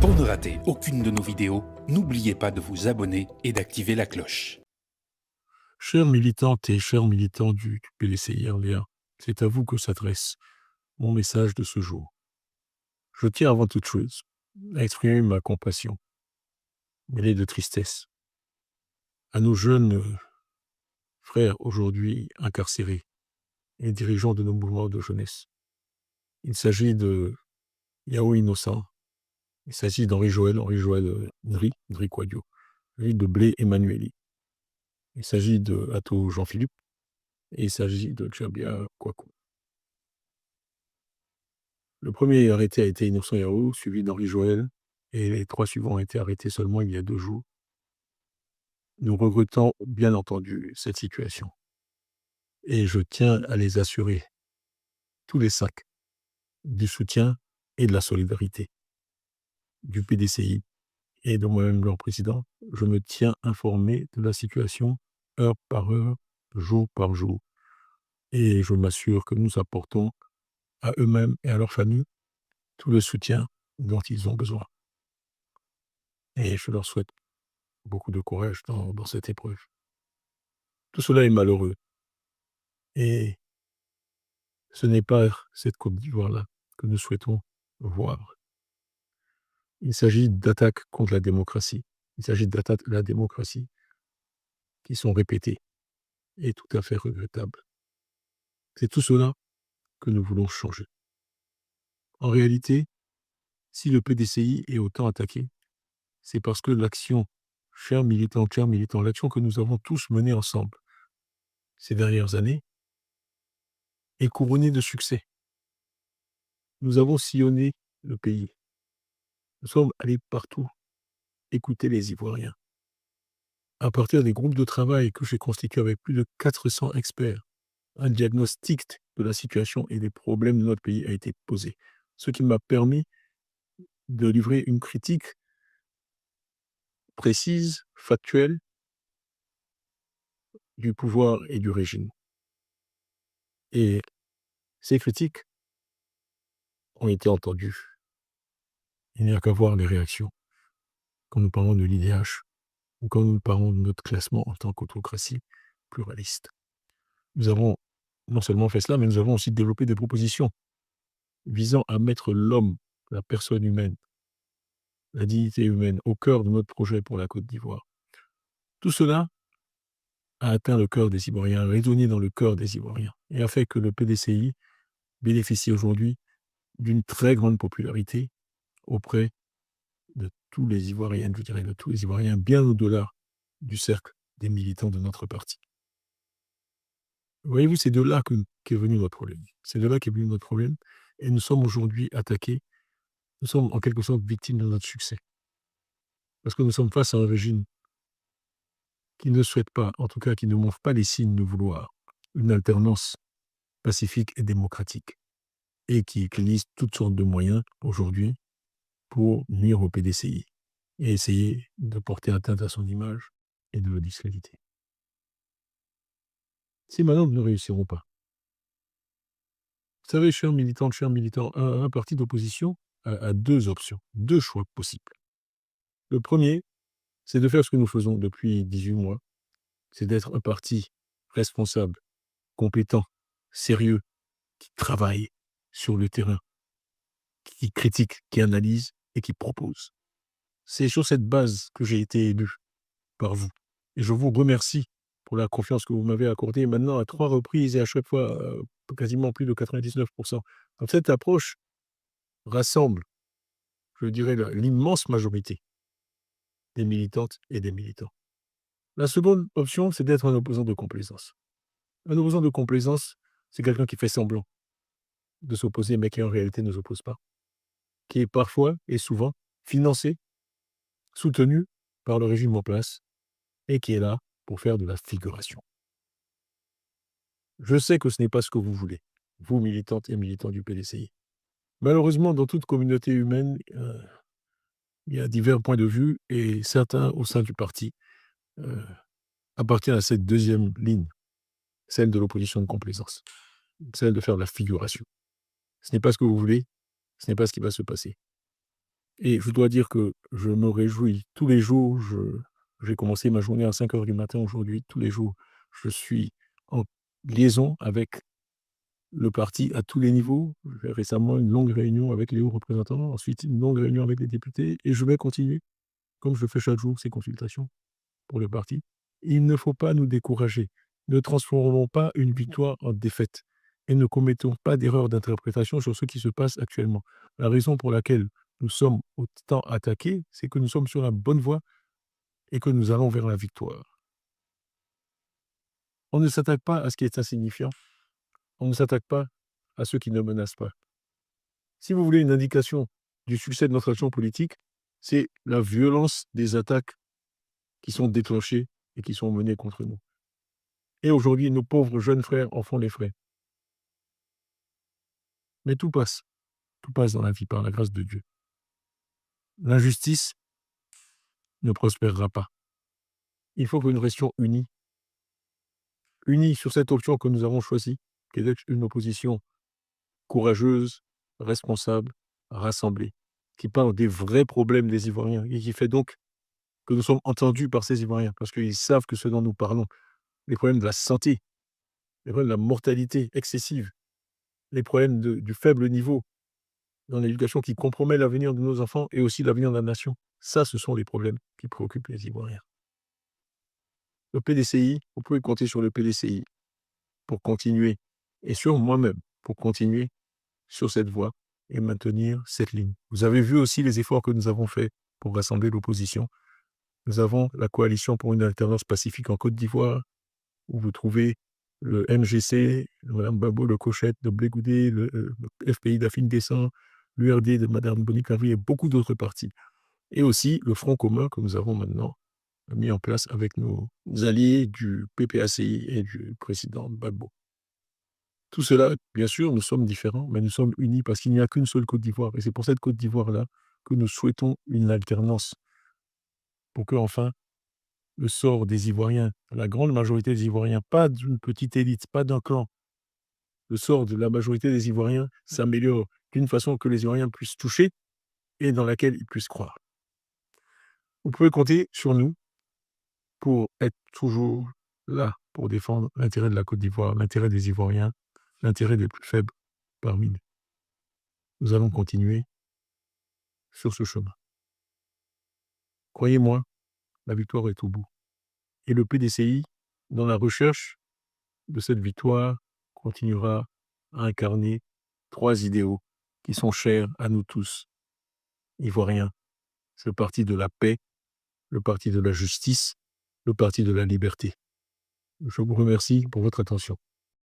Pour ne rater aucune de nos vidéos, n'oubliez pas de vous abonner et d'activer la cloche. Chères militantes et chers militants du PDCI Léa, c'est à vous que s'adresse mon message de ce jour. Je tiens avant toute chose à exprimer ma compassion, mêlée de tristesse, à nos jeunes frères aujourd'hui incarcérés et dirigeants de nos mouvements de jeunesse. Il s'agit de Yao Innocent, il s'agit Henri-Joël Nri Kouadio, il s'agit de Blé Emmanueli, il s'agit de Atto Jean-Philippe et il s'agit de Djabia Kouakou. Le premier arrêté a été Innocent Yao, suivi d'Henri Joël, et les 3 suivants ont été arrêtés seulement il y a 2 jours. Nous regrettons bien entendu cette situation. Et je tiens à les assurer, tous les 5, du soutien et de la solidarité du PDCI et de moi-même, leur président. Je me tiens informé de la situation heure par heure, jour par jour. Et je m'assure que nous apportons à eux-mêmes et à leurs familles tout le soutien dont ils ont besoin. Et je leur souhaite beaucoup de courage dans cette épreuve. Tout cela est malheureux. Et ce n'est pas cette Côte d'Ivoire-là que nous souhaitons voir. Il s'agit d'attaques contre la démocratie. Il s'agit d'attaques à la démocratie qui sont répétées et tout à fait regrettables. C'est tout cela que nous voulons changer. En réalité, si le PDCI est autant attaqué, c'est parce que l'action, chers militants, l'action que nous avons tous menée ensemble ces dernières années est couronnée de succès. Nous avons sillonné le pays. Nous sommes allés partout écouter les Ivoiriens. À partir des groupes de travail que j'ai constitués avec plus de 400 experts, un diagnostic de la situation et des problèmes de notre pays a été posé, ce qui m'a permis de livrer une critique précise, factuelle, du pouvoir et du régime. Et ces critiques ont été entendues. Il n'y a qu'à voir les réactions quand nous parlons de l'IDH ou quand nous parlons de notre classement en tant qu'autocratie pluraliste. Nous avons non seulement fait cela, mais nous avons aussi développé des propositions visant à mettre l'homme, la personne humaine, la dignité humaine au cœur de notre projet pour la Côte d'Ivoire. Tout cela a atteint le cœur des Ivoiriens, a résonné dans le cœur des Ivoiriens et a fait que le PDCI bénéficie aujourd'hui d'une très grande popularité auprès de tous les Ivoiriens, je dirais de tous les Ivoiriens, bien au-delà du cercle des militants de notre parti. Voyez-vous, c'est de là qu'est venu notre problème. C'est de là qu'est venu notre problème et nous sommes aujourd'hui attaqués. Nous sommes en quelque sorte victimes de notre succès. Parce que nous sommes face à un régime qui ne souhaite pas, en tout cas qui ne montre pas les signes de vouloir une alternance pacifique et démocratique et qui utilise toutes sortes de moyens aujourd'hui pour nuire au PDCI et essayer de porter atteinte à son image et de le discréditer. Si maintenant nous ne réussirons pas. Vous savez, chers militants, un parti d'opposition a 2 options, 2 choix possibles. Le premier, c'est de faire ce que nous faisons depuis 18 mois, c'est d'être un parti responsable, compétent, sérieux, qui travaille sur le terrain, qui critique, qui analyse et qui propose. C'est sur cette base que j'ai été élu par vous. Et je vous remercie pour la confiance que vous m'avez accordée maintenant à 3 reprises et à chaque fois quasiment plus de 99%. Donc cette approche rassemble, je dirais, l'immense majorité des militantes et des militants. La seconde option, c'est d'être un opposant de complaisance. Un opposant de complaisance, c'est quelqu'un qui fait semblant de s'opposer, mais qui en réalité ne s'oppose pas, qui est parfois et souvent financé, soutenu par le régime en place et qui est là pour faire de la figuration. Je sais que ce n'est pas ce que vous voulez, vous militantes et militants du PDCI. Malheureusement, dans toute communauté humaine, il y a divers points de vue et certains au sein du parti appartiennent à cette deuxième ligne, celle de l'opposition de complaisance, celle de faire de la figuration. Ce n'est pas ce que vous voulez, ce n'est pas ce qui va se passer. Et je dois dire que je me réjouis tous les jours. J'ai commencé ma journée à 5 heures du matin aujourd'hui. Tous les jours, je suis en liaison avec le parti à tous les niveaux. J'ai récemment une longue réunion avec les hauts représentants, ensuite une longue réunion avec les députés, et je vais continuer, comme je fais chaque jour, ces consultations pour le parti. Il ne faut pas nous décourager. Ne transformons pas une victoire en défaite et ne commettons pas d'erreur d'interprétation sur ce qui se passe actuellement. La raison pour laquelle nous sommes autant attaqués, c'est que nous sommes sur la bonne voie et que nous allons vers la victoire. On ne s'attaque pas à ce qui est insignifiant, on ne s'attaque pas à ceux qui ne menacent pas. Si vous voulez une indication du succès de notre action politique, c'est la violence des attaques qui sont déclenchées et qui sont menées contre nous. Et aujourd'hui, nos pauvres jeunes frères en font les frais. Mais tout passe dans la vie par la grâce de Dieu. L'injustice ne prospérera pas. Il faut que nous restions unis, unis sur cette option que nous avons choisie, qui est d'être une opposition courageuse, responsable, rassemblée, qui parle des vrais problèmes des Ivoiriens et qui fait donc que nous sommes entendus par ces Ivoiriens, parce qu'ils savent que ce dont nous parlons, les problèmes de la santé, les problèmes de la mortalité excessive, les problèmes du faible niveau dans l'éducation qui compromet l'avenir de nos enfants et aussi l'avenir de la nation. Ça, ce sont les problèmes qui préoccupent les Ivoiriens. Le PDCI, vous pouvez compter sur le PDCI pour continuer et sur moi-même pour continuer sur cette voie et maintenir cette ligne. Vous avez vu aussi les efforts que nous avons faits pour rassembler l'opposition. Nous avons la coalition pour une alternance pacifique en Côte d'Ivoire, où vous trouvez le MGC, Mme Babo Le Cochette de Blé-Goudé, le FPI d'Afine Descent, l'URD de Mme Bonique Henry et beaucoup d'autres partis. Et aussi le Front commun que nous avons maintenant mis en place avec nos alliés du PPACI et du président Gbagbo. Tout cela, bien sûr, nous sommes différents, mais nous sommes unis parce qu'il n'y a qu'une seule Côte d'Ivoire. Et c'est pour cette Côte d'Ivoire-là que nous souhaitons une alternance pour que, enfin, le sort des Ivoiriens, la grande majorité des Ivoiriens, pas d'une petite élite, pas d'un clan, le sort de la majorité des Ivoiriens s'améliore d'une façon que les Ivoiriens puissent toucher et dans laquelle ils puissent croire. Vous pouvez compter sur nous pour être toujours là, pour défendre l'intérêt de la Côte d'Ivoire, l'intérêt des Ivoiriens, l'intérêt des plus faibles parmi nous. Nous allons continuer sur ce chemin. Croyez-moi, la victoire est au bout. Et le PDCI, dans la recherche de cette victoire, continuera à incarner 3 idéaux qui sont chers à nous tous, Ivoiriens. C'est le parti de la paix, le parti de la justice, le parti de la liberté. Je vous remercie pour votre attention.